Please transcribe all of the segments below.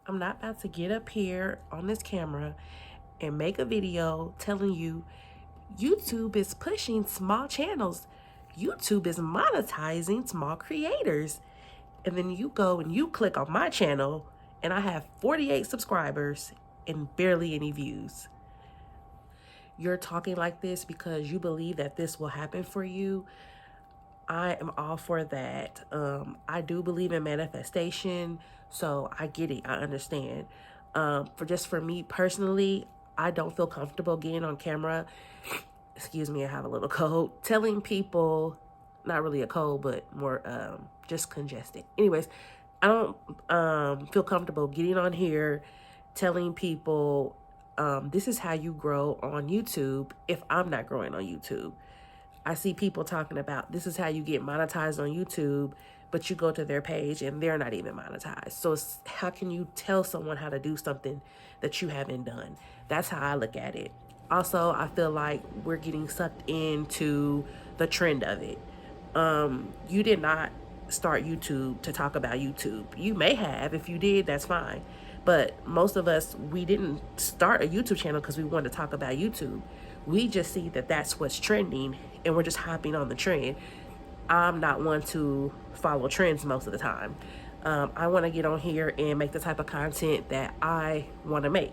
I'm not about to get up here on this camera and make a video telling you YouTube is pushing small channels. YouTube is monetizing small creators. And then you go and you click on my channel and I have 48 subscribers and barely any views. You're talking like this because you believe that this will happen for you. I am all for that. I do believe in manifestation, so I get it. I understand. For me personally, I don't feel comfortable getting on camera. Excuse me, I have a little cold. Telling people, not really a cold, but more just congested. Anyways, I don't feel comfortable getting on here telling people this is how you grow on YouTube if I'm not growing on YouTube. I see people talking about this is how you get monetized on YouTube, but you go to their page and they're not even monetized. So how can you tell someone how to do something that you haven't done? That's how I look at it. Also, I feel like we're getting sucked into the trend of it. You did not start YouTube to talk about YouTube. You may have. If you did, that's fine. But most of us, we didn't start a YouTube channel because we wanted to talk about YouTube. We just see that that's what's trending and we're just hopping on the trend. I'm not one to follow trends most of the time. I want to get on here and make the type of content that I want to make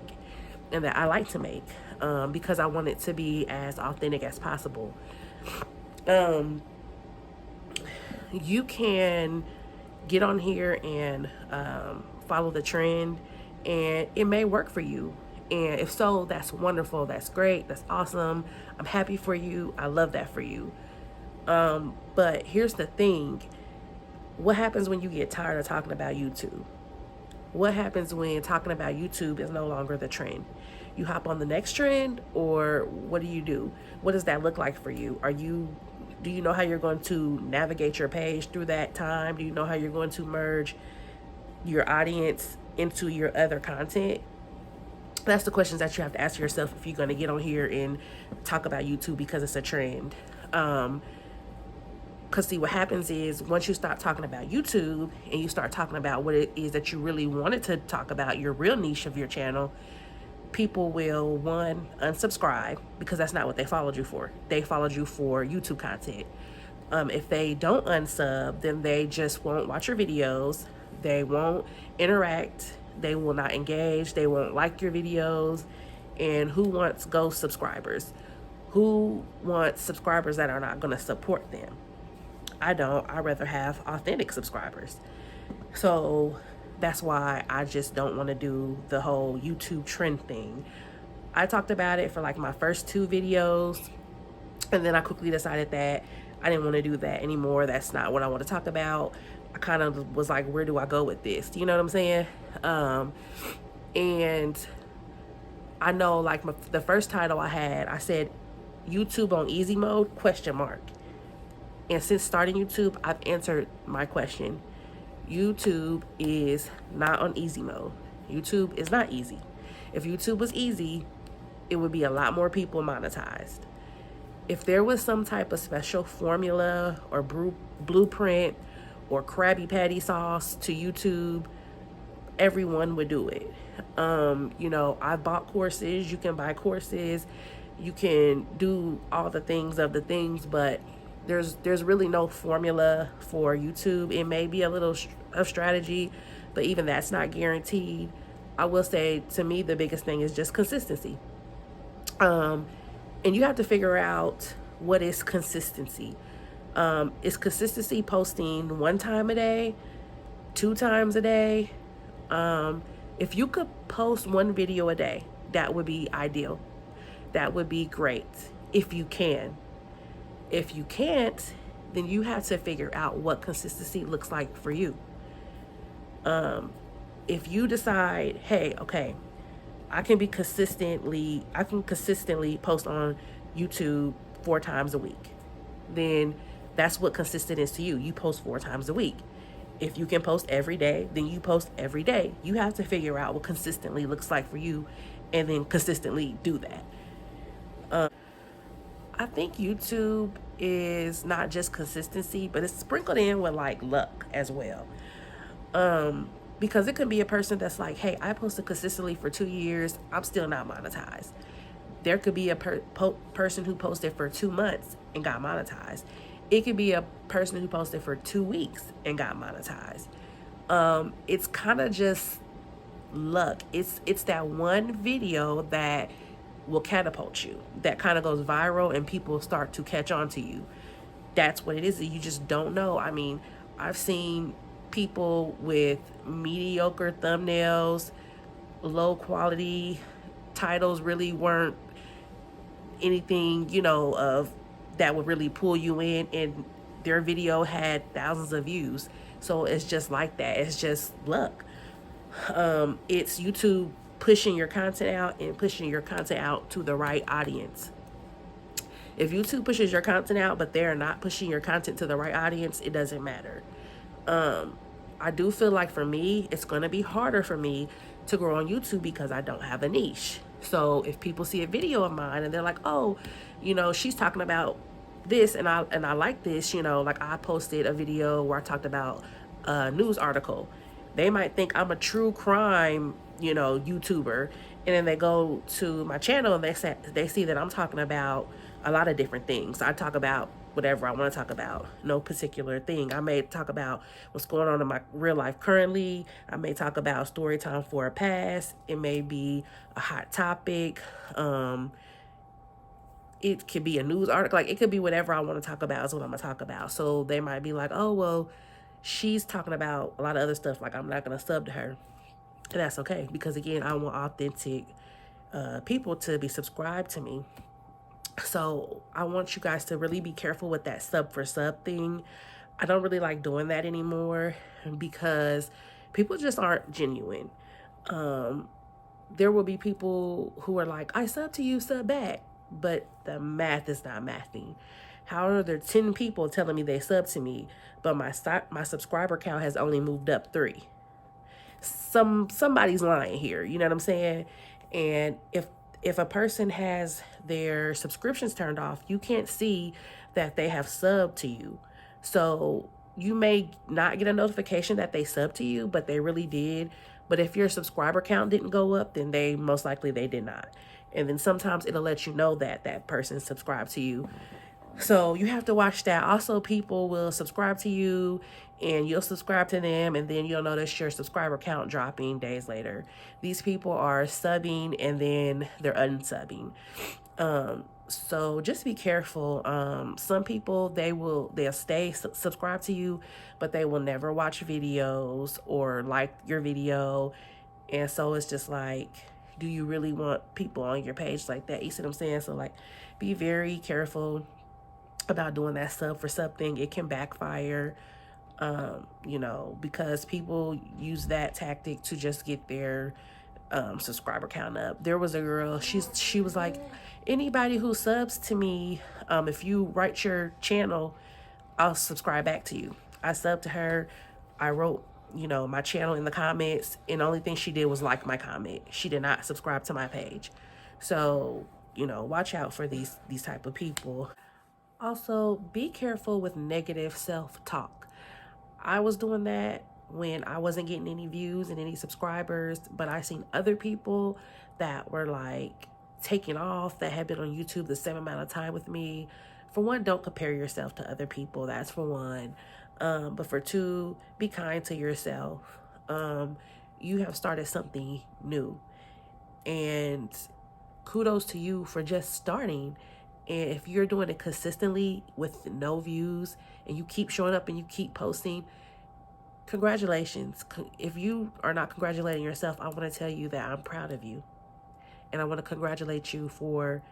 and that I like to make because I want it to be as authentic as possible. You can get on here and follow the trend and it may work for you. And if so, that's wonderful. That's great. That's awesome. I'm happy for you. I love that for you. But here's the thing. What happens when you get tired of talking about YouTube? What happens when talking about YouTube is no longer the trend? You hop on the next trend, or what do? What does that look like for you? Do you know how you're going to navigate your page through that time? Do you know how you're going to merge your audience into your other content? That's the questions that you have to ask yourself if you're going to get on here and talk about YouTube because it's a trend. Because see, what happens is once you stop talking about YouTube and you start talking about what it is that you really wanted to talk about, your real niche of your channel, people will, one, unsubscribe because that's not what they followed you for. They followed you for YouTube content. If they don't unsub, then they just won't watch your videos. They won't interact. They will not engage. They won't like your videos. And who wants ghost subscribers? Who wants subscribers that are not going to support them? I don't. I'd rather have authentic subscribers. So that's why I just don't want to do the whole YouTube trend thing. I talked about it for like my first 2 videos, and then I quickly decided that I didn't want to do that anymore. That's not what I want to talk about. I kind of was like, where do I go with this? You know what I'm saying? And I know like the first title I had, I said YouTube on easy mode, question mark. And since starting YouTube, I've answered my question. YouTube is not on easy mode. YouTube is not easy. If YouTube was easy, it would be a lot more people monetized. If there was some type of special formula or blueprint or Krabby Patty sauce to YouTube, everyone would do it. I bought courses. You can buy courses. You can do all the things of the things, but there's really no formula for YouTube. It may be a little of strategy, but even that's not guaranteed. I will say, to me, the biggest thing is just consistency. And you have to figure out what is consistency. Is consistency posting 1 time a day, 2 times a day? If you could post 1 video a day, that would be ideal. That would be great if you can. If you can't, then you have to figure out what consistency looks like for you. If you decide, hey, okay, I can consistently post on YouTube 4 times a week, then that's what consistent is to you. You post 4 times a week. If you can post every day, then you post every day. You have to figure out what consistently looks like for you and then consistently do that. I think YouTube is not just consistency, but it's sprinkled in with like luck as well. Because it could be a person that's like, hey, I posted consistently for 2 years, I'm still not monetized. There could be a person who posted for 2 months and got monetized. It could be a person who posted for 2 weeks and got monetized. It's kind of just luck. It's that one video that will catapult you, that kind of goes viral and people start to catch on to you. That's what it is. You just don't know. I mean, I've seen people with mediocre thumbnails, low quality titles, really weren't anything, of that would really pull you in, and their video had thousands of views. So it's just like that. It's just luck. It's YouTube pushing your content out and pushing your content out to the right audience. If YouTube pushes your content out, but they're not pushing your content to the right audience, it doesn't matter. I do feel like for me, it's going to be harder for me to grow on YouTube because I don't have a niche. So if people see a video of mine and they're like, oh, she's talking about this and I like this, like I posted a video where I talked about a news article. They might think I'm a true crime, YouTuber. And then they go to my channel and they see that I'm talking about a lot of different things. I talk about whatever I want to talk about, no particular thing. I may talk about what's going on in my real life currently. I may talk about story time for a past. It may be a hot topic. It could be a news article. Like, it could be whatever I want to talk about is what I'm going to talk about. So they might be like, oh, well, she's talking about a lot of other stuff. Like, I'm not going to sub to her. And that's okay. Because, again, I want authentic people to be subscribed to me. So I want you guys to really be careful with that sub for sub thing. I don't really like doing that anymore because people just aren't genuine. There will be people who are like, I sub to you, sub back. But the math is not mathing. However, there are 10 people telling me they sub to me, but my subscriber count has only moved up 3. Somebody's lying here. You know what I'm saying? And if a person has their subscriptions turned off, you can't see that they have subbed to you. So you may not get a notification that they subbed to you, but they really did. But if your subscriber count didn't go up, then they did not. And then sometimes it'll let you know that that person subscribed to you. So you have to watch that. Also, people will subscribe to you and you'll subscribe to them, and then you'll notice your subscriber count dropping days later. These people are subbing and then they're unsubbing. So just be careful. Some people, they'll stay subscribed to you, but they will never watch videos or like your video. And so it's just like, do you really want people on your page like that? You see what I'm saying? So like, be very careful about doing that sub for sub thing. It can backfire, because people use that tactic to just get their subscriber count up. There was a girl, she was like, anybody who subs to me, if you write your channel, I'll subscribe back to you. I subbed to her. I wrote, my channel in the comments, and the only thing she did was like my comment. She did not subscribe to my page. So, watch out for these type of people. Also, be careful with negative self-talk. I was doing that when I wasn't getting any views and any subscribers, but I seen other people that were like taking off, that had been on YouTube the same amount of time with me. For one, don't compare yourself to other people. That's for one. But for two, be kind to yourself. You have started something new, and kudos to you for just starting. And if you're doing it consistently with no views and you keep showing up and you keep posting, congratulations. If you are not congratulating yourself, I want to tell you that I'm proud of you. And I want to congratulate you for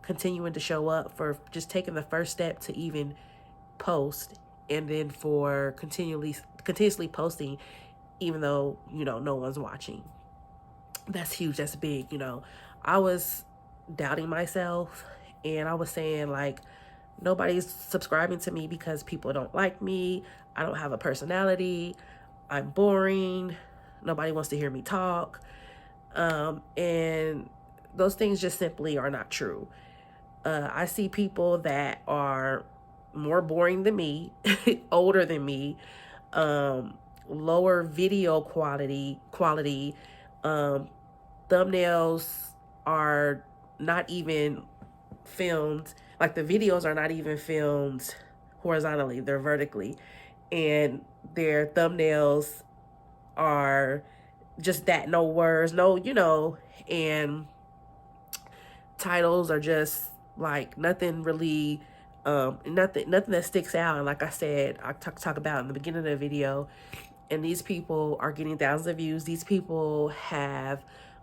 continuing to show up, for just taking the first step to even post, and then for continuously posting, even though, no one's watching. That's huge. That's big. I was doubting myself, and I was saying, like, nobody's subscribing to me because people don't like me. I don't have a personality. I'm boring. Nobody wants to hear me talk. And those things just simply are not true. I see people that are more boring than me, older than me, lower video quality. Thumbnails are not even filmed, like the videos are not even filmed horizontally, they're vertically, and their thumbnails are just that, no words, no, and titles are just like nothing really, nothing that sticks out. And like I said, I talk about in the beginning of the video, and these people are getting thousands of views. These people have,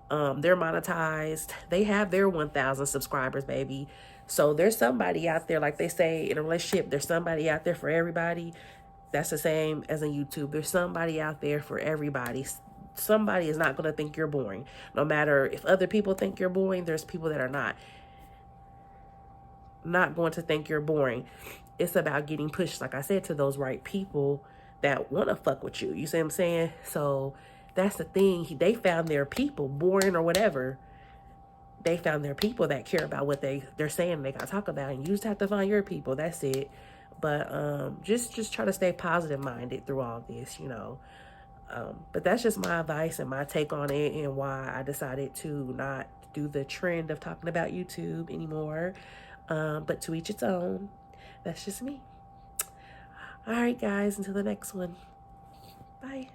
they're monetized. They have their 1,000 subscribers, baby. So there's somebody out there, like they say in a relationship, there's somebody out there for everybody. That's the same as on YouTube. There's somebody out there for everybody. Somebody is not going to think you're boring. No matter if other people think you're boring, there's people that are not going to think you're boring. It's about getting pushed, like I said, to those right people that want to fuck with you. You see what I'm saying? So that's the thing. They found their people, boring or whatever. They found their people that care about what they're saying, they got to talk about. And you just have to find your people. That's it. But just try to stay positive minded through all this, But that's just my advice and my take on it, and why I decided to not do the trend of talking about YouTube anymore. But to each its own. That's just me. All right, guys, until the next one. Bye.